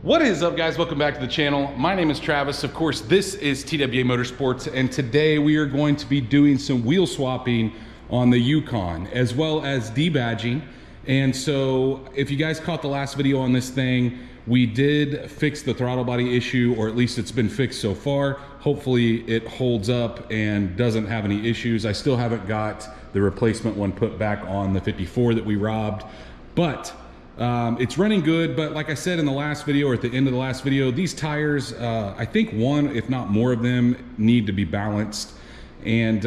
What is up, guys? Welcome back to the channel. My name is Travis. Of course, this is TWA Motorsports, and today we are going to be doing some wheel swapping on the Yukon, as well as debadging. And so if you guys caught the last video on this thing, we did fix the throttle body issue, or at least it's been fixed so far. Hopefully it holds up and doesn't have any issues. I still haven't got the replacement one put back on the 54 that we robbed, but it's running good. But like I said in the last video, or at the end of the last video, these tires, I think one, if not more of them, need to be balanced. And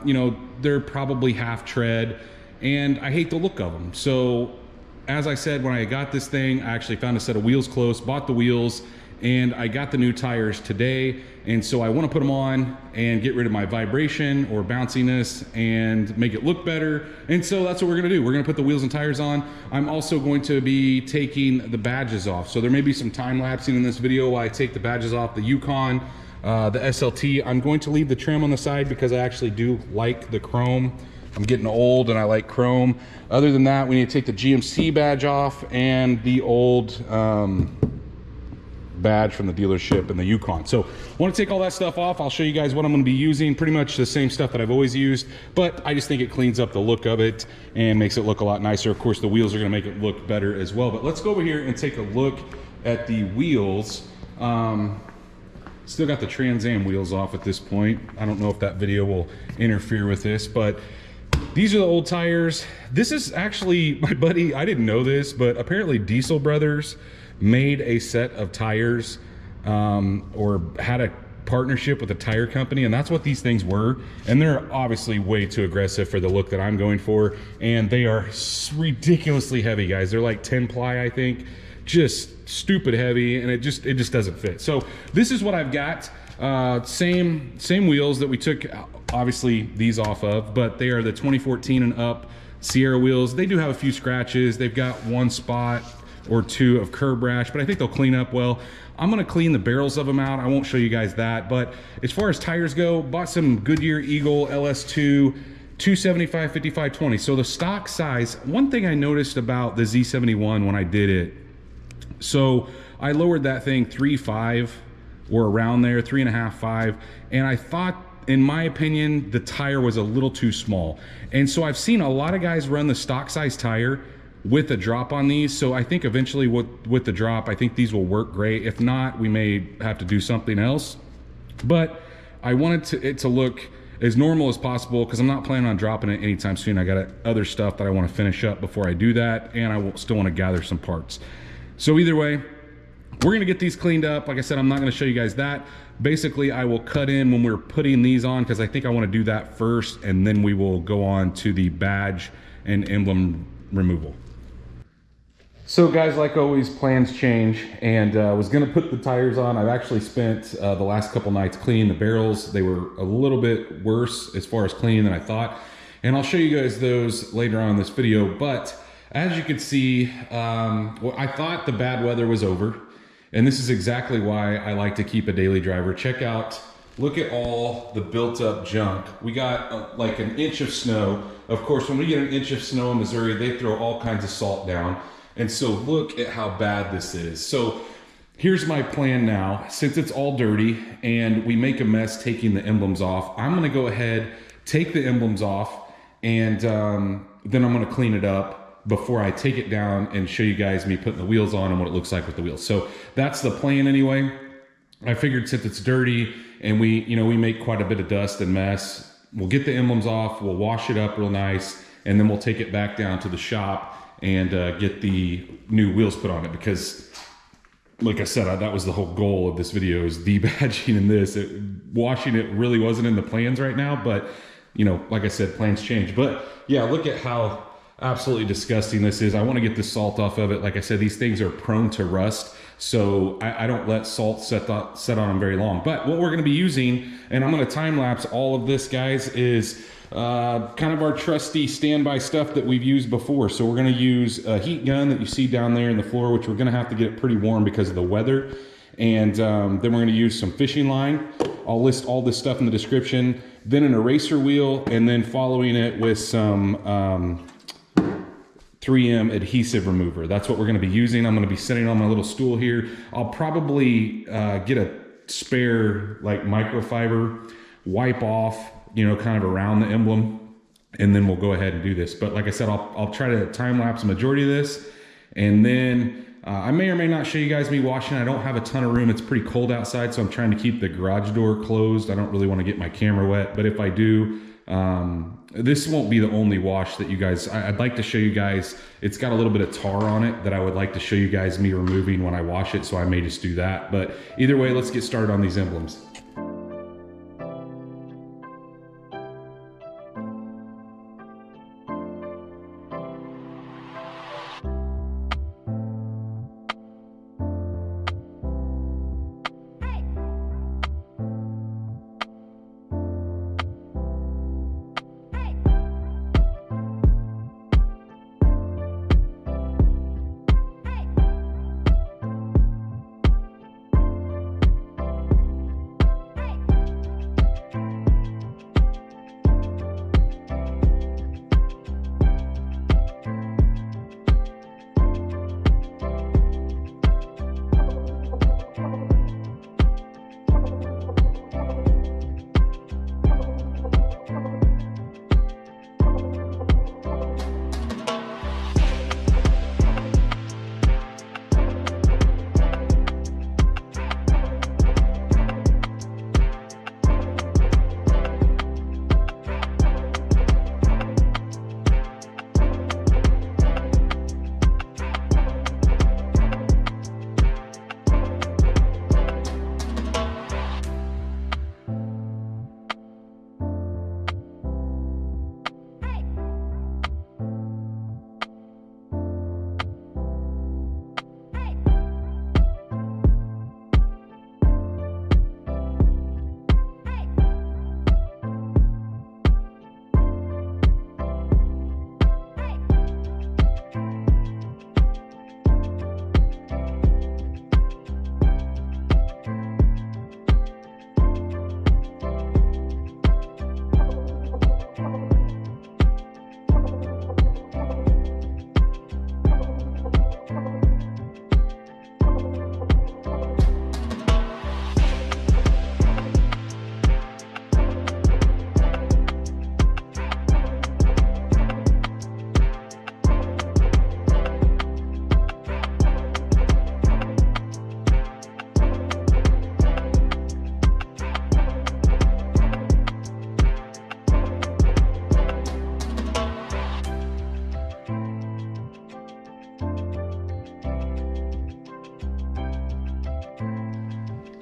you know, they're probably half tread, and I hate the look of them. So as I said, when I got this thing, I actually found a set of wheels close, bought the wheels, and I got the new tires today. And so I want to put them on and get rid of my vibration or bounciness and make it look better. And so that's what we're going to do. We're going to put the wheels and tires on. I'm also going to be taking the badges off. So there may be some time lapsing in this video while I take the badges off the Yukon, the SLT. I'm going to leave the trim on the side because I actually do like the chrome. I'm getting old and I like chrome. Other than that, we need to take the GMC badge off and the old badge from the dealership and the Yukon. So I want to take all that stuff off. I'll show you guys what I'm going to be using. Pretty much the same stuff that I've always used, but I just think it cleans up the look of it and makes it look a lot nicer. Of course, the wheels are going to make it look better as well. But let's go over here and take a look at the wheels. Still got the Trans Am wheels off at this point. I don't know if that video will interfere with this, but these are the old tires. This is actually my buddy, I didn't know this, but apparently Diesel Brothers made a set of tires, or had a partnership with a tire company, and that's what these things were. And they're obviously way too aggressive for the look that I'm going for, and they are ridiculously heavy, guys. They're like 10 ply, I think, just stupid heavy, and it just doesn't fit. So this is what I've got. Same wheels that we took obviously these off of, but they are the 2014 and up Sierra wheels. They do have a few scratches. They've got one spot or two of curb rash, but I think they'll clean up well. I'm gonna clean the barrels of them out. I won't show you guys that, but as far as tires go, bought some Goodyear Eagle LS2 275 55 20. So the stock size, one thing I noticed about the Z71 when I did it, so I lowered that thing 3.5 or around there, 3.5, 5, and I thought, in my opinion, the tire was a little too small. And so I've seen a lot of guys run the stock size tire with a drop on these. So I think eventually with the drop, I think these will work great. If not, we may have to do something else. But I wanted it to look as normal as possible because I'm not planning on dropping it anytime soon. I got other stuff that I want to finish up before I do that, and I will still want to gather some parts. So either way, we're going to get these cleaned up. Like I said, I'm not going to show you guys that. Basically, I will cut in when we're putting these on because I think I want to do that first, and then we will go on to the badge and emblem removal. So guys, like always, plans change, and was going to put the tires on. I've actually spent the last couple nights cleaning the barrels. They were a little bit worse as far as cleaning than I thought, and I'll show you guys those later on in this video. But as you can see, well, I thought the bad weather was over, and this is exactly why I like to keep a daily driver. Check out, look at all the built up junk. We got like an inch of snow. Of course, when we get an inch of snow in Missouri, they throw all kinds of salt down. And so look at how bad this is. So here's my plan now. Since it's all dirty and we make a mess taking the emblems off, I'm gonna go ahead, take the emblems off, and then I'm gonna clean it up before I take it down and show you guys me putting the wheels on and what it looks like with the wheels. So that's the plan anyway. I figured since it's dirty and we make quite a bit of dust and mess, we'll get the emblems off, we'll wash it up real nice, and then we'll take it back down to the shop and get the new wheels put on it. Because like I said, that was the whole goal of this video, is debadging in this. Washing it really wasn't in the plans right now, but you know, like I said, plans change. But yeah, look at how absolutely disgusting this is. I want to get the salt off of it. Like I said, these things are prone to rust, so I don't let salt set on them very long. But what we're going to be using, and I'm going to time lapse all of this, guys, is kind of our trusty standby stuff that we've used before. So we're going to use a heat gun that you see down there in the floor, which we're going to have to get it pretty warm because of the weather. And then we're going to use some fishing line. I'll list all this stuff in the description. Then an eraser wheel, and then following it with some 3M adhesive remover. That's what we're going to be using. I'm going to be sitting on my little stool here. I'll probably get a spare like microfiber, wipe off, you know, kind of around the emblem, and then we'll go ahead and do this. But like I said, I'll try to time lapse the majority of this, and then I may or may not show you guys me washing. I don't have a ton of room. It's pretty cold outside, so I'm trying to keep the garage door closed. I don't really want to get my camera wet, but if I do, this won't be the only wash that you guys, I'd like to show you guys. It's got a little bit of tar on it that I would like to show you guys me removing when I wash it, so I may just do that. But either way, let's get started on these emblems.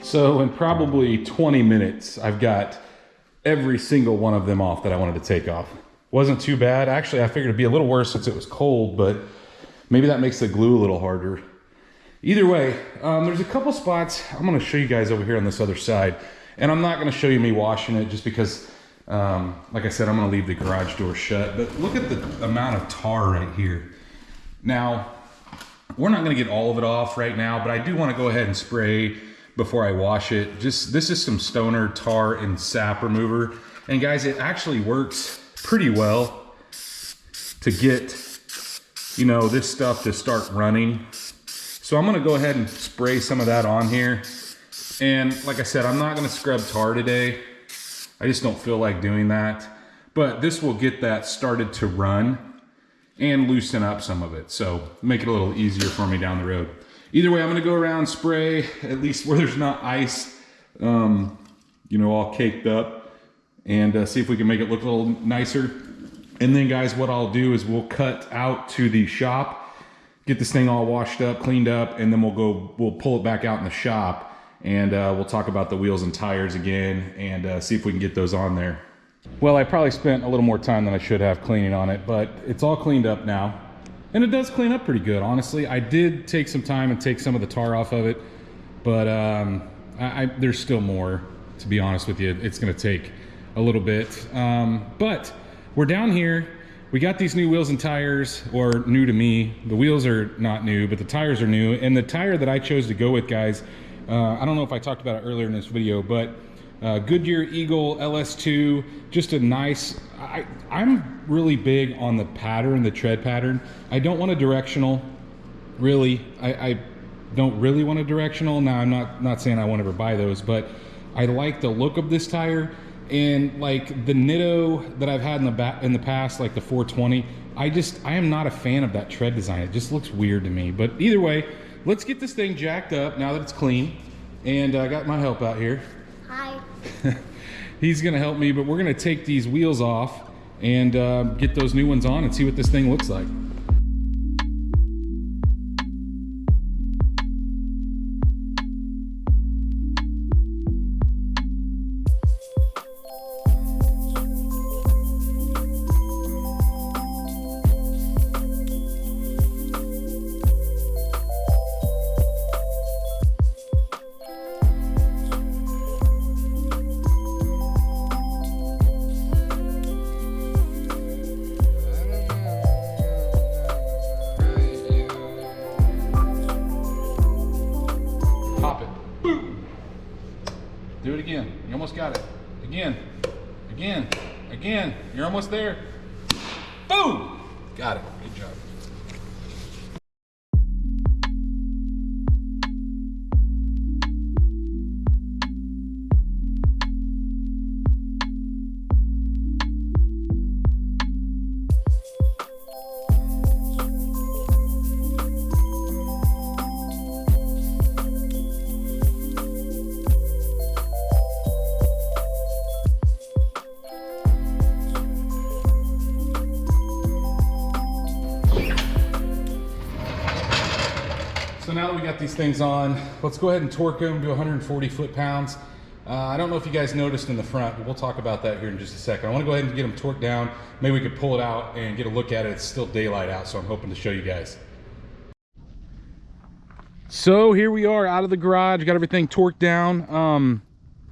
So in probably 20 minutes, I've got every single one of them off that I wanted to take off. Wasn't too bad. Actually, I figured it'd be a little worse since it was cold, but maybe that makes the glue a little harder. Either way, there's a couple spots I'm gonna show you guys over here on this other side, and I'm not gonna show you me washing it just because, like I said, I'm gonna leave the garage door shut, but look at the amount of tar right here. Now, we're not gonna get all of it off right now, but I do wanna go ahead and spray before I wash it. This is some Stoner tar and sap remover. And guys, it actually works pretty well to get, you know, this stuff to start running. So I'm gonna go ahead and spray some of that on here. And like I said, I'm not gonna scrub tar today. I just don't feel like doing that. But this will get that started to run and loosen up some of it. So make it a little easier for me down the road. Either way, I'm gonna go around, spray, at least where there's not ice, you know, all caked up, and see if we can make it look a little nicer. And then guys, what I'll do is we'll cut out to the shop, get this thing all washed up, cleaned up, and then we'll pull it back out in the shop, and we'll talk about the wheels and tires again, and see if we can get those on there. Well, I probably spent a little more time than I should have cleaning on it, but it's all cleaned up now. And it does clean up pretty good, honestly. I did take some time and take some of the tar off of it, but there's still more, to be honest with you. It's gonna take a little bit. But we're down here. We got these new wheels and tires, or new to me. The wheels are not new, but the tires are new. And the tire that I chose to go with, guys, I don't know if I talked about it earlier in this video, but Goodyear Eagle LS2, just a nice, I'm really big on the pattern, the tread pattern. I don't want a directional, really. I don't really want a directional. Now, I'm not saying I won't ever buy those, but I like the look of this tire. And like the Nitto that I've had in the past, like the 420, I am not a fan of that tread design. It just looks weird to me. But either way, let's get this thing jacked up now that it's clean. And I got my help out here. Hi. He's gonna help me, but we're gonna take these wheels off and get those new ones on and see what this thing looks like. Do it again. You almost got it. Again. Again. Again. You're almost there. Boom! Got it. Good job. So now that we got these things on, let's go ahead and torque them to 140 foot-pounds. I don't know if you guys noticed in the front, but we'll talk about that here in just a second. I want to go ahead and get them torqued down. Maybe we could pull it out and get a look at it. It's still daylight out, so I'm hoping to show you guys. So here we are out of the garage, got everything torqued down.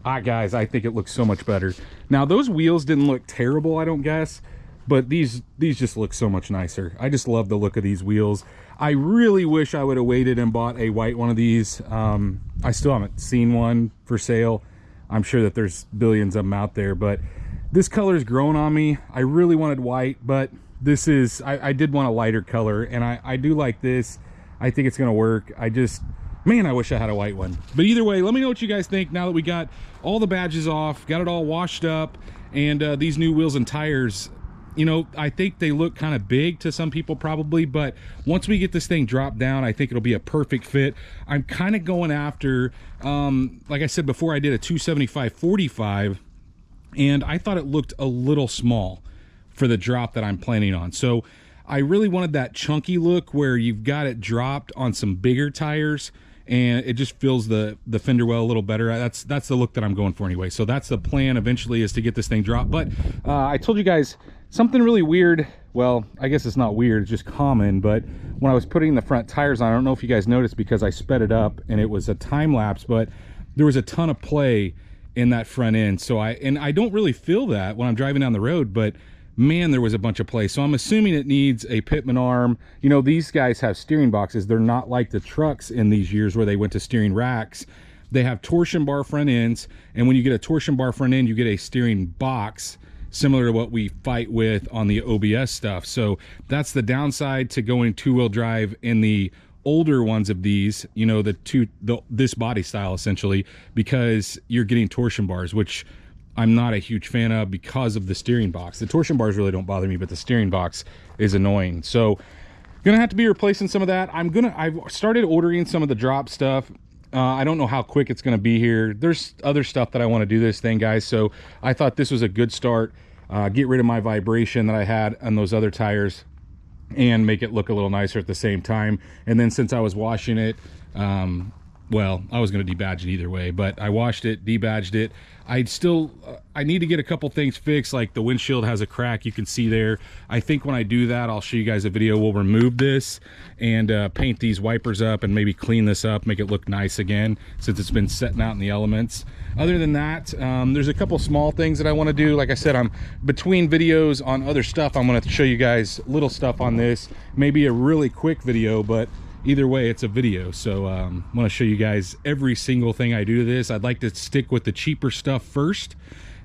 Guys, I think it looks so much better. Now those wheels didn't look terrible, I don't guess, but these just look so much nicer. I just love the look of these wheels. I really wish I would have waited and bought a white one of these. I still haven't seen one for sale. I'm sure that there's billions of them out there, but this color is growing on me. I really wanted white, but this is, I did want a lighter color, and I do like this. I think it's gonna work. Man, I wish I had a white one. But either way, let me know what you guys think now that we got all the badges off, got it all washed up, and these new wheels and tires. You know, I think they look kind of big to some people probably, but once we get this thing dropped down, I think it'll be a perfect fit. I'm kind of going after, like I said before, I did a 275/45, and I thought it looked a little small for the drop that I'm planning on. So I really wanted that chunky look where you've got it dropped on some bigger tires, and it just fills the fender well a little better. That's the look that I'm going for anyway. So that's the plan eventually, is to get this thing dropped. But I told you guys something really weird. Well, I guess it's not weird, it's just common. But when I was putting the front tires on, I don't know if you guys noticed, because I sped it up and it was a time lapse, but there was a ton of play in that front end. So I don't really feel that when I'm driving down the road, but man, there was a bunch of play. So I'm assuming it needs a pitman arm. You know, these guys have steering boxes. They're not like the trucks in these years where they went to steering racks. They have torsion bar front ends, and when you get a torsion bar front end, you get a steering box, similar to what we fight with on the OBS stuff. So that's the downside to going two-wheel drive in the older ones of these, you know, this body style essentially, because you're getting torsion bars, which I'm not a huge fan of because of the steering box. The torsion bars really don't bother me, but the steering box is annoying. So gonna have to be replacing some of that. I've started ordering some of the drop stuff. I don't know how quick it's gonna be here. There's other stuff that I want to do this thing, guys. So I thought this was a good start. Get rid of my vibration that I had on those other tires and make it look a little nicer at the same time. And then since I was washing it, well, I was going to debadge it either way, but I washed it, debadged it. I need to get a couple things fixed, like the windshield has a crack, you can see there. I think when I do that, I'll show you guys a video. We'll remove this and paint these wipers up and maybe clean this up, make it look nice again, since it's been setting out in the elements. Other than that, there's a couple small things that I want to do. Like I said, I'm between videos on other stuff. I'm going to show you guys little stuff on this, maybe a really quick video, but either way, it's a video. So I want to show you guys every single thing I do to this. I'd like to stick with the cheaper stuff first,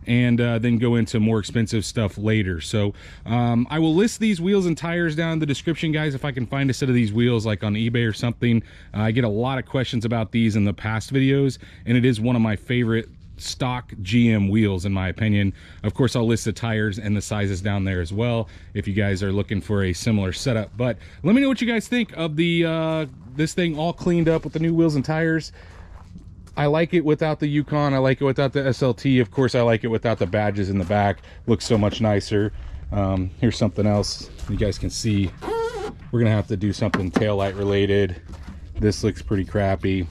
and then go into more expensive stuff later. So I will list these wheels and tires down in the description, guys, if I can find a set of these wheels like on eBay or something. I get a lot of questions about these in the past videos, and it is one of my favorite stock GM wheels in my opinion. Of course, I'll list the tires and the sizes down there as well if you guys are looking for a similar setup. But let me know what you guys think of the this thing all cleaned up with the new wheels and tires. I like it without the Yukon. I like it without the SLT. Of course, I like it without the badges in the back. Looks so much nicer. Here's something else you guys can see. We're gonna have to do something taillight related. This looks pretty crappy.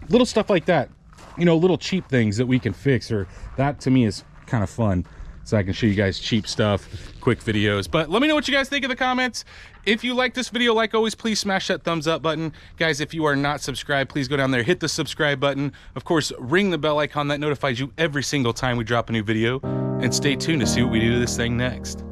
Little stuff like that, you know, little cheap things that we can fix, or that to me is kind of fun, so I can show you guys cheap stuff, quick videos. But let me know what you guys think in the comments. If you like this video, like always, please smash that thumbs up button. Guys, if you are not subscribed, please go down there, hit the subscribe button. Of course, ring the bell icon that notifies you every single time we drop a new video, and stay tuned to see what we do to this thing next.